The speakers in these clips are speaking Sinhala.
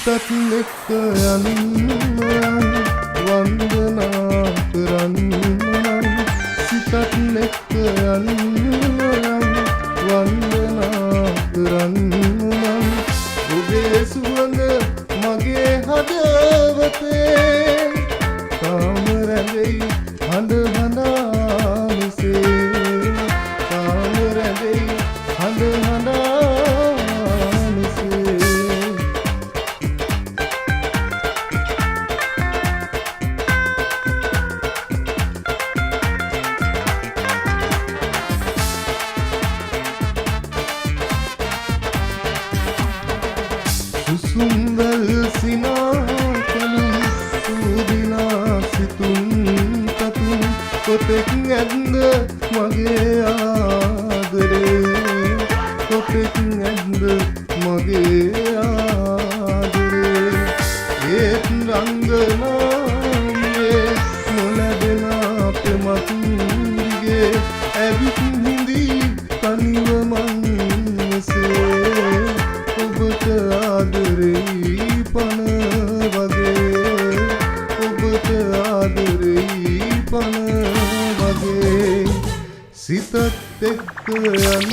සිතත් එක්ක යන්න වන්දනා කරන්න සිතත් එක්ක යන්න වන්දනා කරන්න ඔබේ සුවඳ මගේ හදවතේ තාම රැඳෙයි හඳ හඳානිසේ තාම රැඳෙයි හඳ හඳානිසේ සුසුම්වල් සිනාකලු සූදිනා සිතුම් තතුම් කොතෙක් ඇද්ද මගේ ආදරේ කොතෙක් ඇද්ද මගේ ආදරේ ඒත් රංගනායේ නොලැබෙන ප්‍රමතුන්ගේ ඇවිත් හිඳී තනිව මංසේ ඔබට ආදරෙයි පන වගේ ඔබට ආදරෙයි පන වගේ සිතත් එක්ක යන්න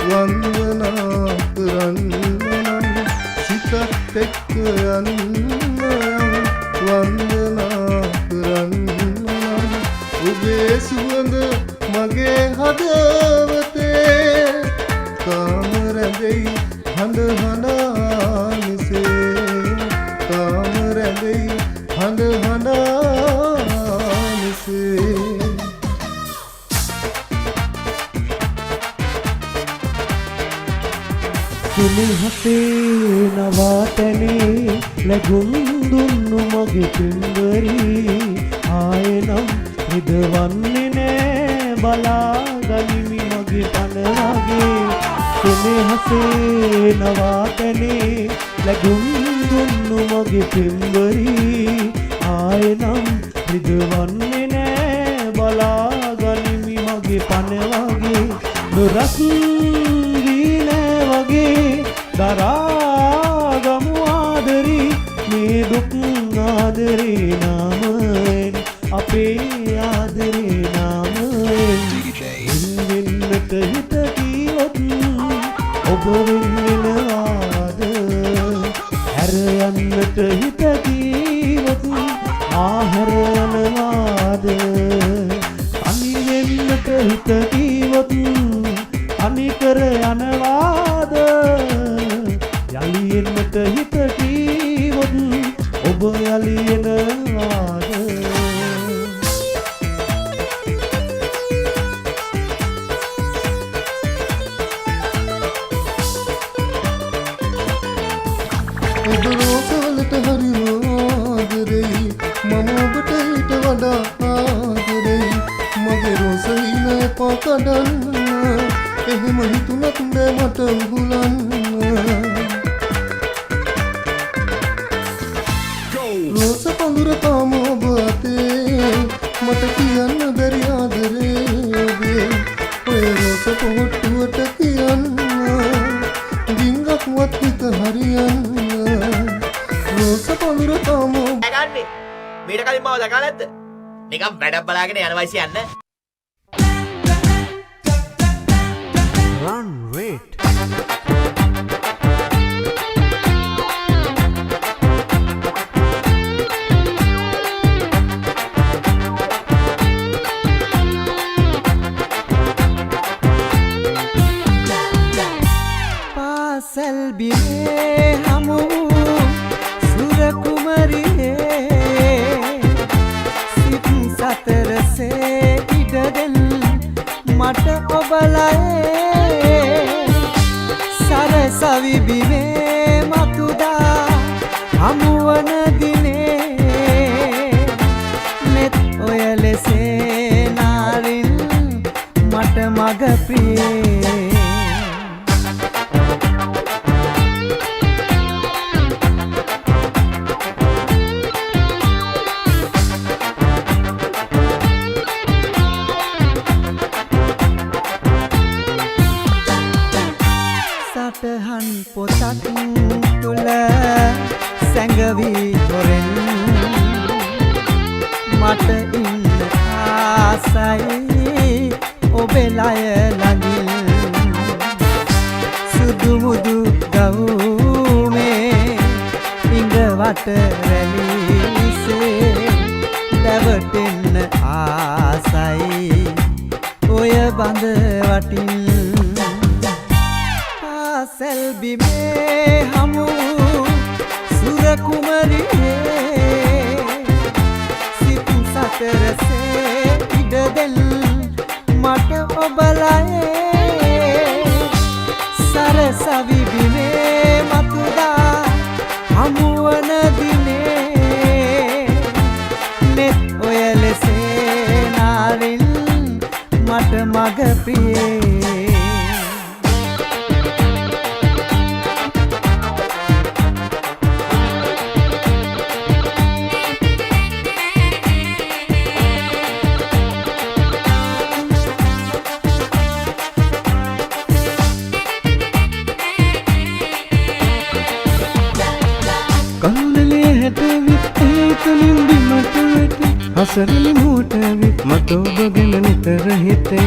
වන්දනා කරන්න සිතත් එක්ක යන්න වන්දනා කරන්න ඔබේ සුවඳ මගේ හදවතේ තාම රැඳෙයි හඳ හඳානිසේ තාම රැඳෙයි හඳ හඳානිසේ සුනිහසේ නවාතැනේ ලැබුම් දුන්නු මගේ පින්වරී ආයෙනම් රිදවන්නේ නෑ බලාගනිමි මගේ පන වගේ සුනිහසේ නවාතැනේ ලැබුම් දුන්නු මගේ පින්වරී ආයෙනම් රිදවන්නේ නෑ බලාගනිමි මගේ පන වගේ නොරස් දරාගමු ආදරී මේ දුක් ආදරේ නාමයෙන් අපේ ආදරේ නාමයෙන් වෙන්නට හිත කීවොත් ඔබ වෙන්නවාද හැර යන්නට හිත කීවොත් ආහැර යනවාද අනි වෙන්නට හිත කීවොත් අනිකර යනවාද යලි එන්නට හිත කීවොත් ඔබ යලි එනවාද ඔබ රෝසවලට හරිම ආදරෙයි මම ඔබට ඊට වඩා ආදරෙයි මගේ රෝසහින එපා කඩන්න එහෙම හිතුනත් නෑ මට උහුලන්න රෝස පඳුර තාම ඔබ අතේ මට කියන්න බැරි ආදරේ ඔබේ ඔය රෝස පොහොට්ටුවට කියන්න ගින්ගක්වත් හිත හරියන්න රෝස පඳුර තාම ගන්නේ මීට කලින් මාව දැකලා නැද්ද නිකන් වැඩක් බලාගෙන යනවා ඉසියන්න Run, wait. පාසල් බිමේ හමු සුර කුමරියේ සිත් සතරසේ ඉඩදෙන් මට ඔබලයේ නොවි හොරෙන් මට ඉන්න ආසයි ඔබේ ලය ළඟින් සුදු මුදු ගවුමේ ඉඟවට රැලිසේ දැවටෙන්න ආසයි ඔය බඳ වටින් පාසල් බිමේ හමු සුර කුමරියේ සිතුම් සතරසේ ඉඩ දෙල් මට ඔබලයේ සරසවි බිමේ මතුදා හමුවන දිනේ නෙත් ඔය ලෙසේ නාරින් මට මග ප්‍රියේ හසරලි මෝටවිත් මට ඔබ ගැන නිතර හිතේ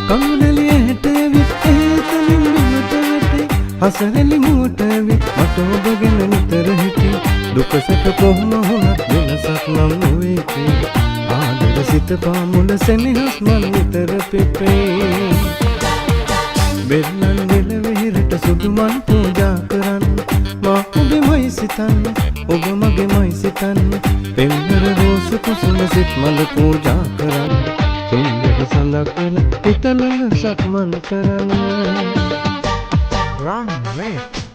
කවුනලිය හැටවිත් ඒතලින් බිමට වැටේ හසරලි මෝටවිත් මට ඔබ ගැන නිතර හිතේ දුකසට කොහොම වුණත් වෙනසක් නම් නොවේතේ ආදර සිත පාමුල සෙනෙහස් මන් නිතර පෙපේ බෙල්ලන් නෙල වෙහිරට සුදු මන් පූජා කරන්න මා ඔබෙමයි සිතන්න ඔබ මගේමයි සිතන්න පෙම්වර රෝස කුසුම සිත් මල පූජා කරන්න සුන්දර සඳක් වෙන හිතල සක්මන් කරන්න Run, wait.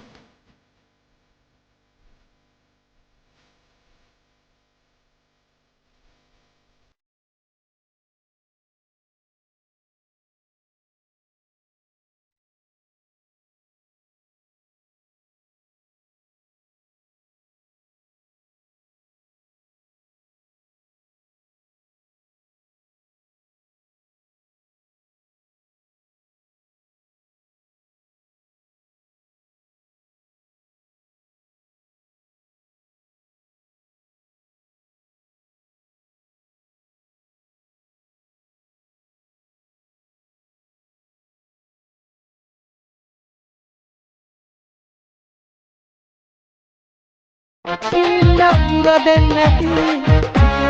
ඉල්ලුර දෙන්නැති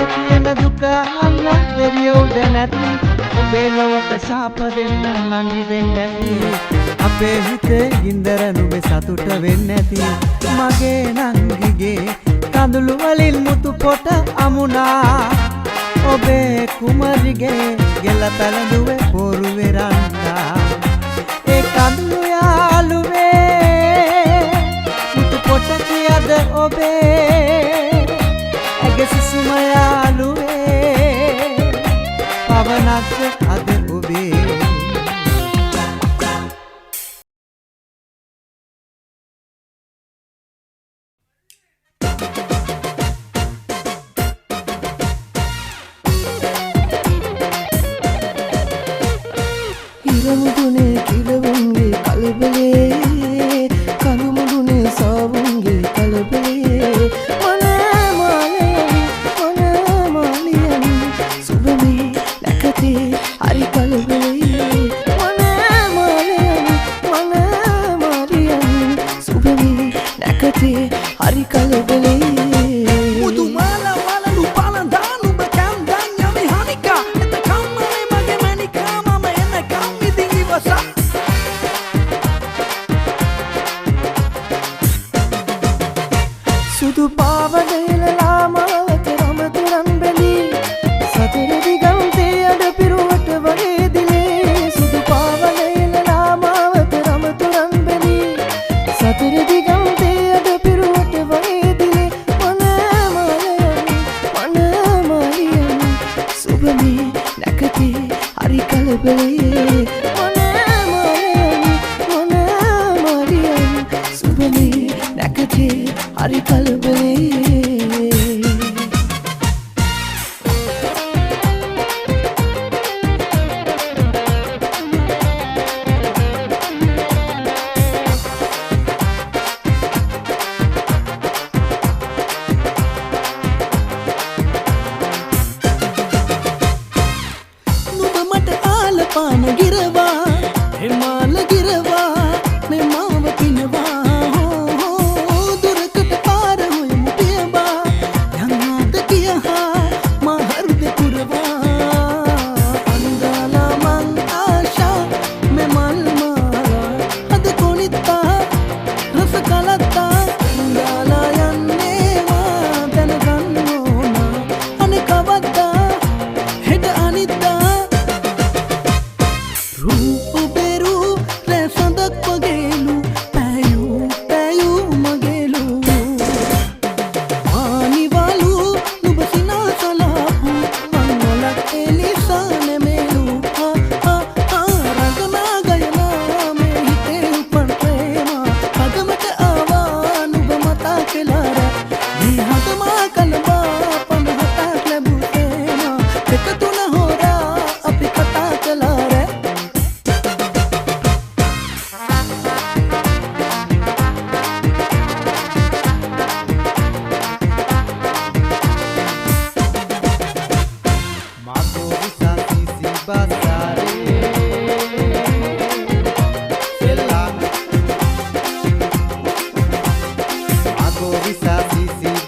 තියෙන දුක අන්න දෙවියෝද නැති ඔබේ ලොවට සාප දෙන්න නංගි දෙන්නැති අපේ හිතේ ගින්දර නුඹේ සතුට වෙන්නැති මගේ නංගිගේ කඳුළු වලින් මුතු පොට අමුණා ඔබේ කුමරිගේ ගෙල පැලඳුවේ පොරුවේ රන්නා ඒ කඳුළු යාළුවේ මුතු පොට කියද ඔබේ ඇගේ සිසුම යාළුවේ පවනක් අද ඔබේ ඉරමුදුනේ කිරවුන්ගේ කලබලේ කනුමුදුනේ සාවුන්ගේ කලබලේ මනමාලයන් සුබමේ නැකතේ හරි කලබලේ මනමාලයන් සුබමේ නැකතේ හරි කලබලේ සුදු පාවඩේලලා මාවත රමතුරන් බැලී සතර දිගන්තේ අඩ පිරුවට වගේ දිලේ සුදු පාවඩේලලා මාවත රමතුරන් බැලී සතර දිගන්තේ අඩ පිරුවට වගේ දිලේ මනමාලයන් සුබමේ නැකතේ හරි කලබලේ මනමාලයන් සුබමේ නැකතේ හරි කලබලේ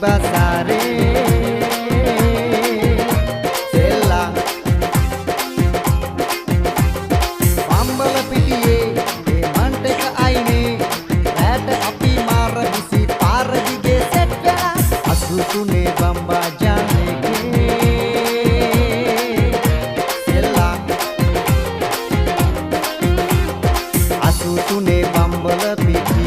basare sella pambala pitiye e manteka aine rata api mara bisi paradige setya asutune bamba janege sella asutune bambala pitiye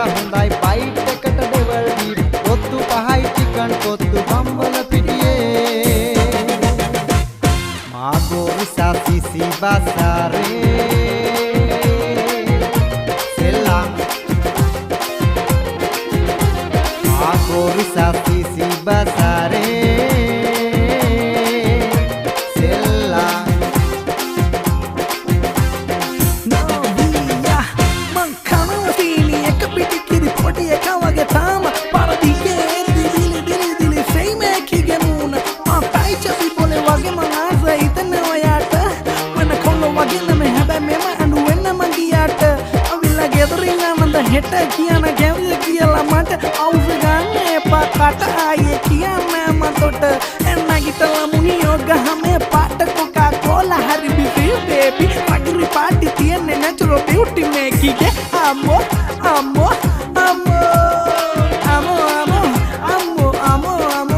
හොඳයි බයිට් එකට ඩෙවල් වීඩ් කොත්තු පහයි චිකන් කොත්තු බම්බල පිටියේ මාගෝ විසා සිසි බසාරේ සෙල්ලා මාගෝ විසා සිසි බසාරේ සෙල්ලා හෙට කියන ගැවිය කියලා මට අවුස ගන්න එපා කට ආයේ කියන්නේ මතොට එන්නගිටලා මුනියෝ ගහමේ පාට කොකා කෝලා හරි බිසි බේබි පගිරි පාටි තියන්නේ නැචරල් බියුටි මේකිගේ අම්මෝ අම්මෝ අම්මෝ අම්මෝ අම්මෝ අම්මෝ අම්මෝ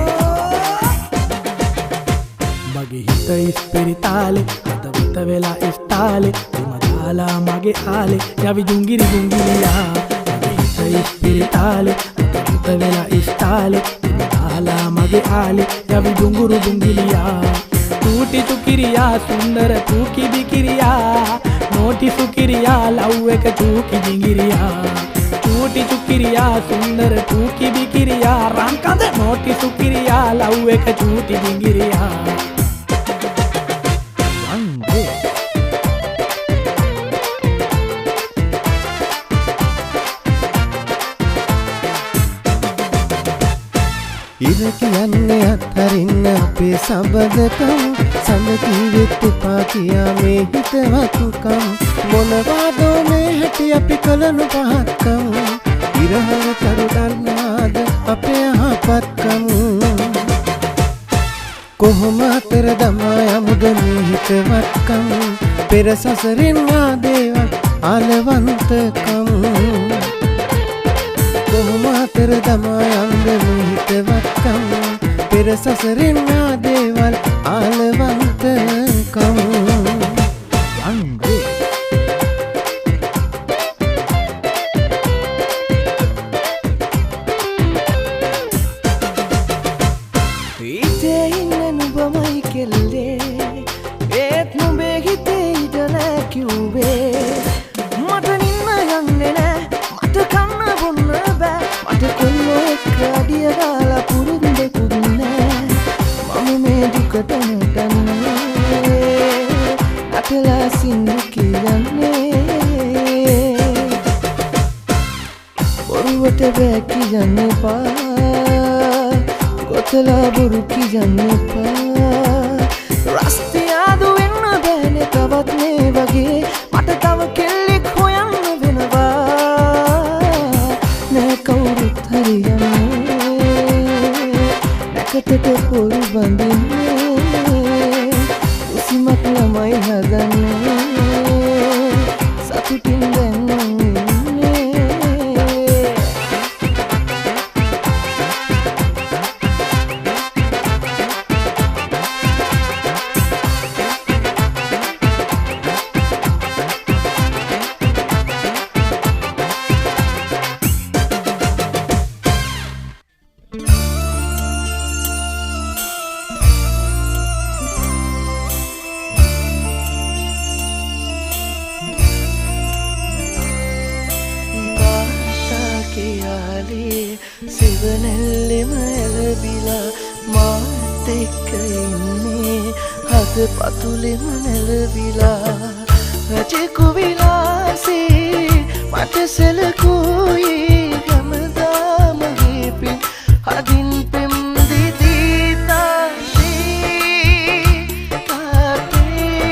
මගේ හිත ඉස්පිරිතාලේ හදවත වෙලා ඉස්තාලේ දාලා මගේ ආලේ යවි දුංගිරි දුංගිරියා මගේ හිත ඉස්පිරිතාලේ අතට වෙලා ඉස්තාලේ දාලා මගේ ආලේ යවි දුංගුරු දුංගිරියා टूटी चुकिरिया सुंदर तूकी बिकिरिया नोटी सुकिरिया लव एक चूकी जिंगिरिया टूटी चुकिरिया सुंदर तूकी बिकिरिया रांका दे नोटी सुकिरिया लव एक चूटी जिंगिरिया ඉර කියන්නේ අත්හරින්න අපේ සබදකම් සඳ කීවෙත් එපා කියා මේ හිතවත්කම් මොනවාදෝ මේ හැටි අපි කලනු පහත්කම් ඉරහල තරු දන්නාද අපේ යහපත්කම් කොහොම අතර දමා යමුද මේ හිතවත්කම් පෙර සසරින් ආදේවල් ආලවන්තකම් කොහොම අතර දමා යන්ද මේ හිතවත්කම් පෙර සසරින් ආදේවල් ආලවන්තකම් හිතේ ඉන්න නුඹමයි කෙල්ලේ ඒත් නුඹේ හිතේ ඉඳන කිව්වේ මට නින්න යන්නේ නෑ මට කන්න බොන්න බෑ මට කොල්ලෝ එක්ක අඩිය දාලා පුරුද්දෙකුත් නෑ මම මේ දුකට නටන්නේ අතලා සින්දු කියන්නේ බොරුවට බෑ කියන්න එපා ගොතලා බොරු කියන්න එපා රස්තියාදු වෙන්න බෑනේ තවත් මේ වගේ මට තව කෙල්ලෙක් හොයන්න වෙනවා නෑ කවුරුත් හරියන්නේ නැකතට පොරු බඳින්නේ උසිමක් ළමයි හදන්නේ සතුටින් දැන් සිවනැල්ලෙම ඇලබිලා මාත් එක්ක ඉන්නේ හද පතුලෙම නැලවිලා රජෙකු විලාසේ මට සැලකුයි හැමදාම ගේපින් හදින් පෙම් දිදී තාසේ තාතේ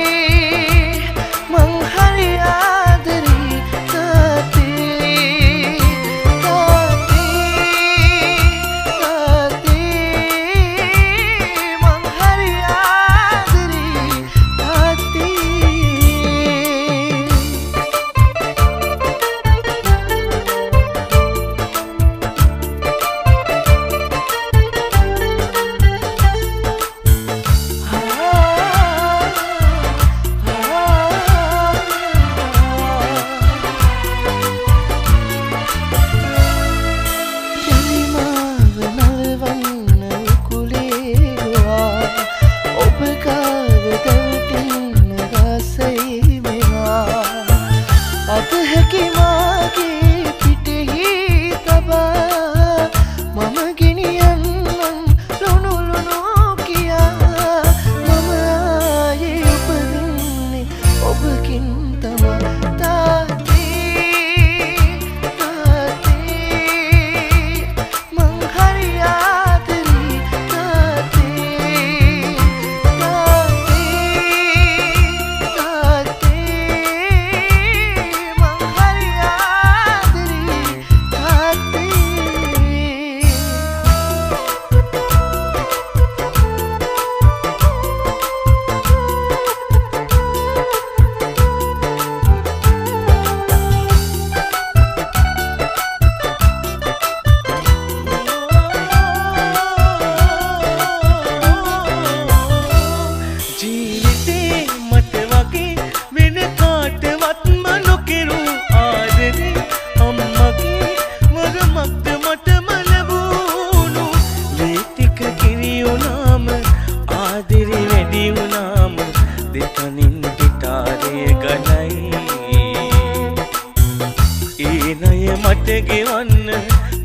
ගෙවන්න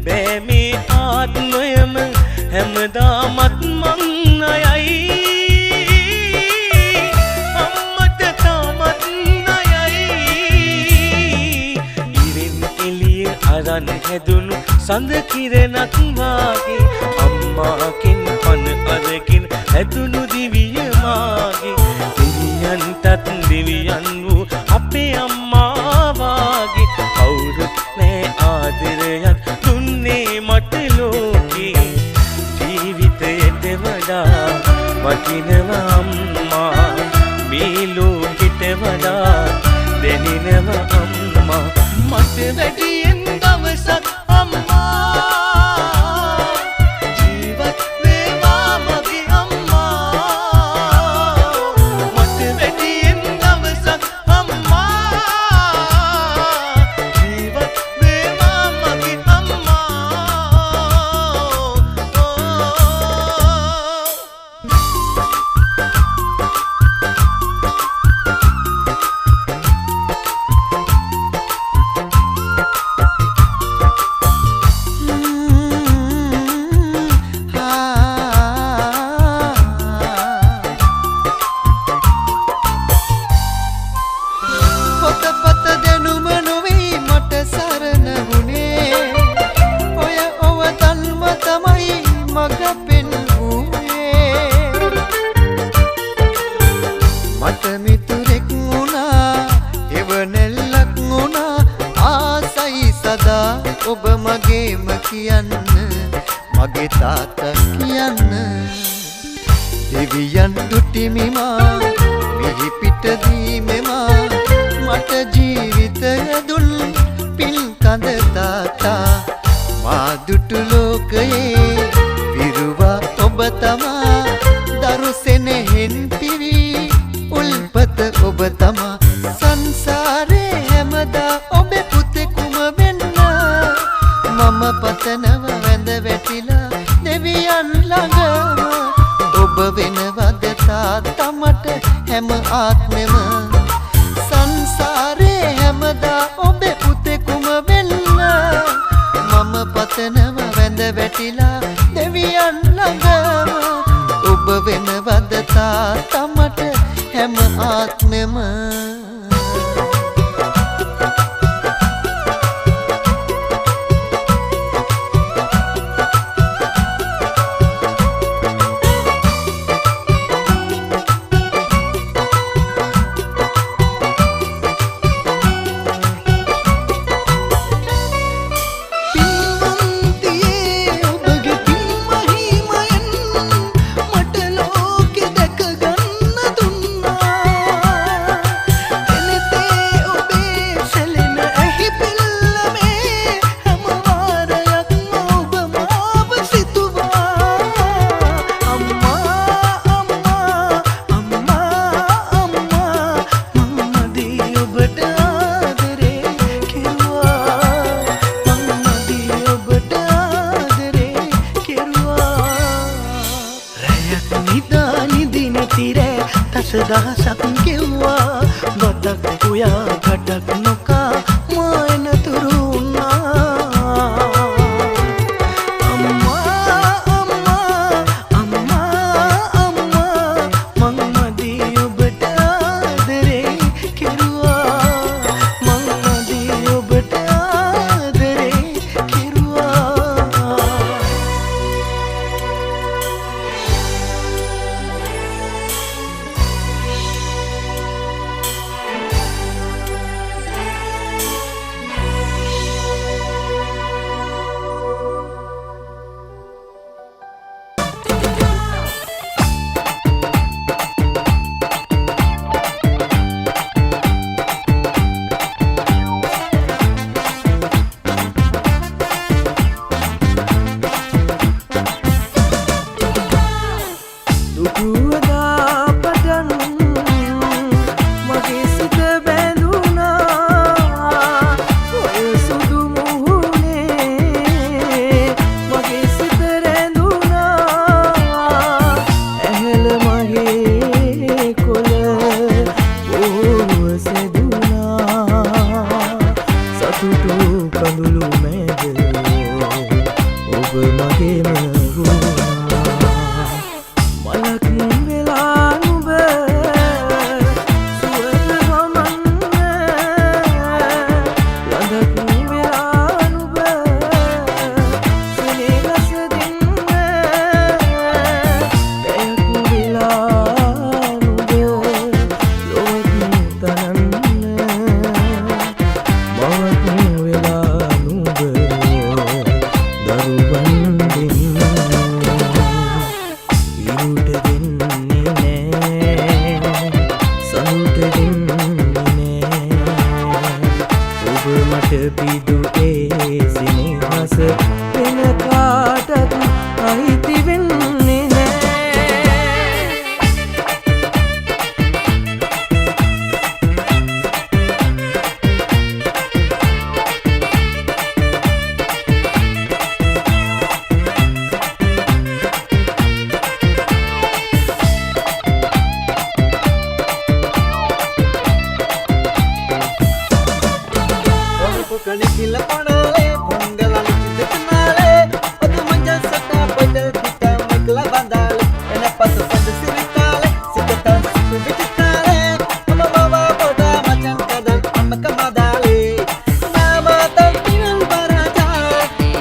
බෑ මේ ආත්මයම හැමදාමත් මං අයයි අම්මට තාමත් අයයි ඉරින් එළිය අරන් හැදුණු සඳ කිරණක් වාගේ අම්මාකින් පන අරකින් හැදුණු දිවිය මාගේ දෙවියන්ටත් දෙවියන් වූ අපේ අම්මා වාගේ කවුරුත් නෑ ආදරයක් දුන්නේ මට ලෝකේ ජීවිතයට වඩා වටිනව අම්මා මේ ලෝකෙට වඩා දැනෙනව අම්මා මට වැඩියෙන් දවසක් අම්මා ජීවත් වේවා මගේ අම්මා මට වැඩියෙන් දවසක් අම්මා ජීවත් වේවා මගේ අම්මා පොතපත දැනුම නොවේ මට සරණ වුණේ ඔය ඔවතන්ම තමයි මග පෙන්වුවේ මට මිතුරෙක් වුණා එවනෙල්ලක් වුණා ආසයි සදා ඔබ මගේම කියන්න මගේ තාත්තා කියන්න දෙවියන් දුටිමිමා මිහි පිටදී මෙමා මට ජීවිතය දුන් පින් කඳ තාතා මා දුටු ලෝකයේ පිරුවා ඔබ තමා දරු සෙනෙහෙන් පිරි උල්පත ඔබ තමා සංසාරේ හැමදා ඔබේ පුතෙකුම වෙන්න මම පතනව වැඳ වැටිලා දෙවියන් ළඟම ඔබ වෙනවද තාත්තා මට හැම ආත්මෙම සංසාරේ හැමදා ඔබේ පුතෙකුම වෙන්න මම පතනව වැඳ වැටිලා දෙවියන් ළඟම ඔබ වෙනවද තාත්තා මට හැම ආත්මෙම දහසක් කිව්වා බතක් උයා කටක් නොකා මායන තුරු වුණා අම්මා අම්මා අම්මා අම්මා මං මදී ඔබට ආදරේ කෙරුවා මං මදී ඔබට ආදරේ කෙරුවා වෙලා නුඹ සුවඳ ගමන්න ලඳක් වෙලා නුඹ සෙනෙහස දෙන්න පැයක් වෙලා නුඹ ලොවක් තනන්න මවක් වෙලා නුඹ දරුවන් දෙන්න ඉරුට දෙන්නේ නෑ සනුට දෙන්නේ නෑ ඔබ මට පිදු ඒ සිනහස වෙන කාටත් අයිති වෙන්නේ නෑ Kanikila panale, pongala nikita kanale, padu manja sata padal kita magla bandale, ena pasu padu siritale, sikatan siku vitale, mama baba boda macan kadal amma kamadale, nama tampinan baraja,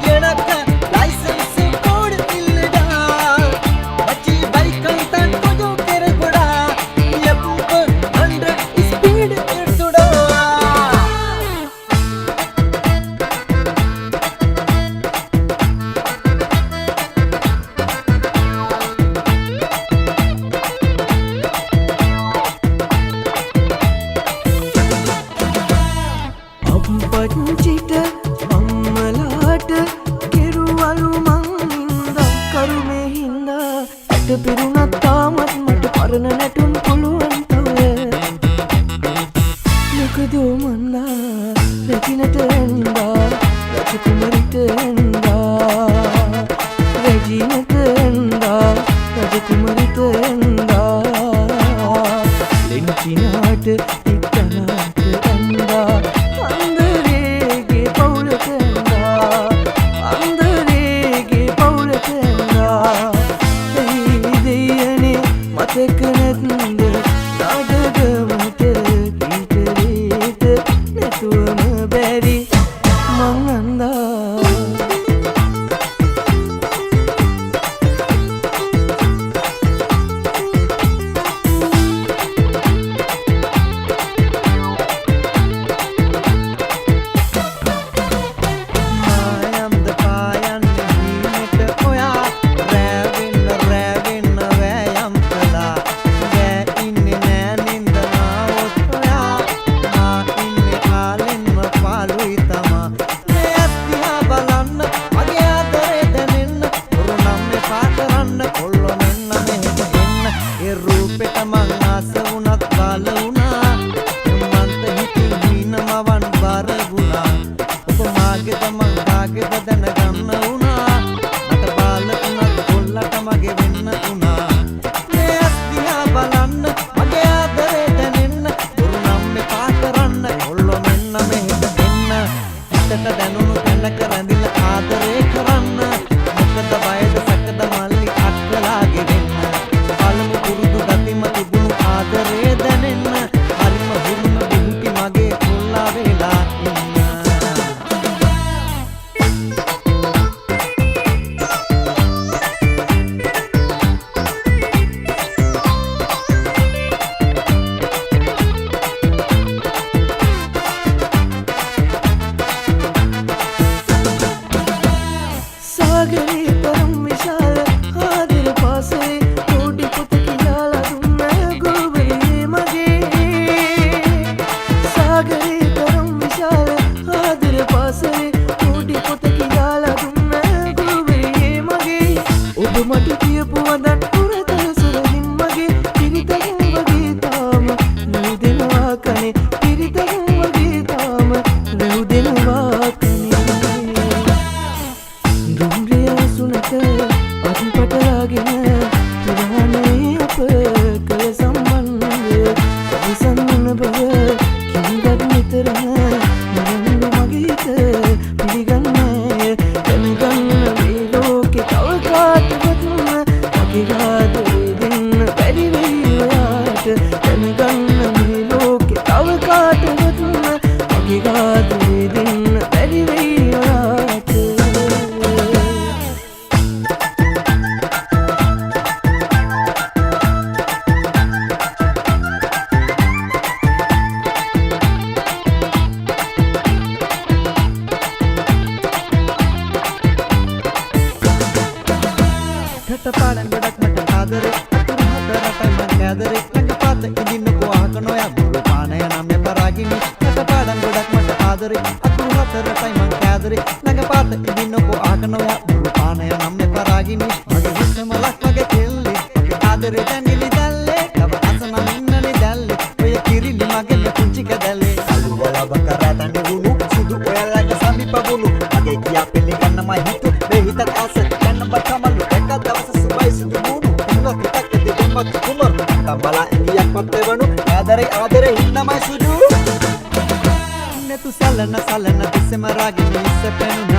yenaka license code illada, machi bike kantan kojo kere boda, yapu 100 speed irtuda. අප්පච්චිට අම්මලාට කෙරුවලු මං හින්දා කරුමේ හින්දා ඇට පිරුණත් තාමත් මට පරණ නැටුම් පුළුවන් තව මොකදෝ මන්දා රැකිනට එන්දා රජකුමරිට එන්දා රැජිනට එන්දා රජකුමරිට එන්දා ලෙන්චිනාට ඉක්කනාට එන්දා අන්දරේගේ පවුලට එන්දා අන්දරේගේ පවුලට එන්දා ඇයි දෙයනේ මතක නැත්ද නාඩගමට කීටරේට නැතුවම බැරි මං අන්දා මායම්ද පායන්නේ හිමිට ඔයා රැවෙන්න රැවෙන්න වෑයම් කළා දැ ඉන්නේ නෑ නින්ද නාවොත් ඔයා මා ඉන්නේ ආලෙන්ම පාළුයි තමා මේ ඇස්තිහා බලන්න මගේ ආදරේ දැනෙන්න උරු නම් එපා කරන්න කොල්ලො මෙන්න මෙහෙට එන්න ඒ රූපෙට මං ආස වුණත් බාල වුණා මන්ත හිතින් හිනමවන් බර වුණා ඔබ මාගේද මං කාගේද දැනගන්න වුණා මට බාල වුණත් කොල්ලට මගේ වෙන්න වුණා මේ ඇස්තිහා බලන්න මගේ ආදරේ දැනෙන්න උරු නම් එපා කරන්න කොල්ලො මෙන්න මෙහෙට එන්න හිතට දැනුණු තැනක රැඳිලා ආදරේ කරන්න මොකද බයද සැකද මල්ලි අක්කලාගේ වෙන්න පළමු පුරුදු ගතිම තිබුණු කෑදරේ ළඟ පාත ඉදින්නකෝ අහකන ඔයා බුරු පානය නම් එපරාගිනි මට පාඩම් ගොඩක් මට ආදරේ අකුරු හතරටයි මං කෑදරේ ළඟ පාත ඉදින්නකෝ අහකන ඔයා බුරු පානය නම් එපරාගිනි මගේ හිතම ලක් වගේ කෙල්ලේ මගේ ආදරේ දැඟිලි දැල්ලේ තව අසනම් ඉන්නනේ දැල්ලේ ඔය කිරිලි මගේ පුංචි කදල්ලේ අලු වල බකරාතනේ වුණු සුදු ඔයාලගේ සමීප වුණු මගේ කියා පිළිගන්න මයි හිත මේ හිතත් ආස ගන්න බටමලු එක දවස සුබයි සුදු වුණු ඉන්න පිටක් දෙකමත් කුමර තඹලා ඉලියක් පත්තේ වණු ආදරේ හින්නමයි සුදු නෙතු සලන දිසම රාගිනී ඉස්සපෙනු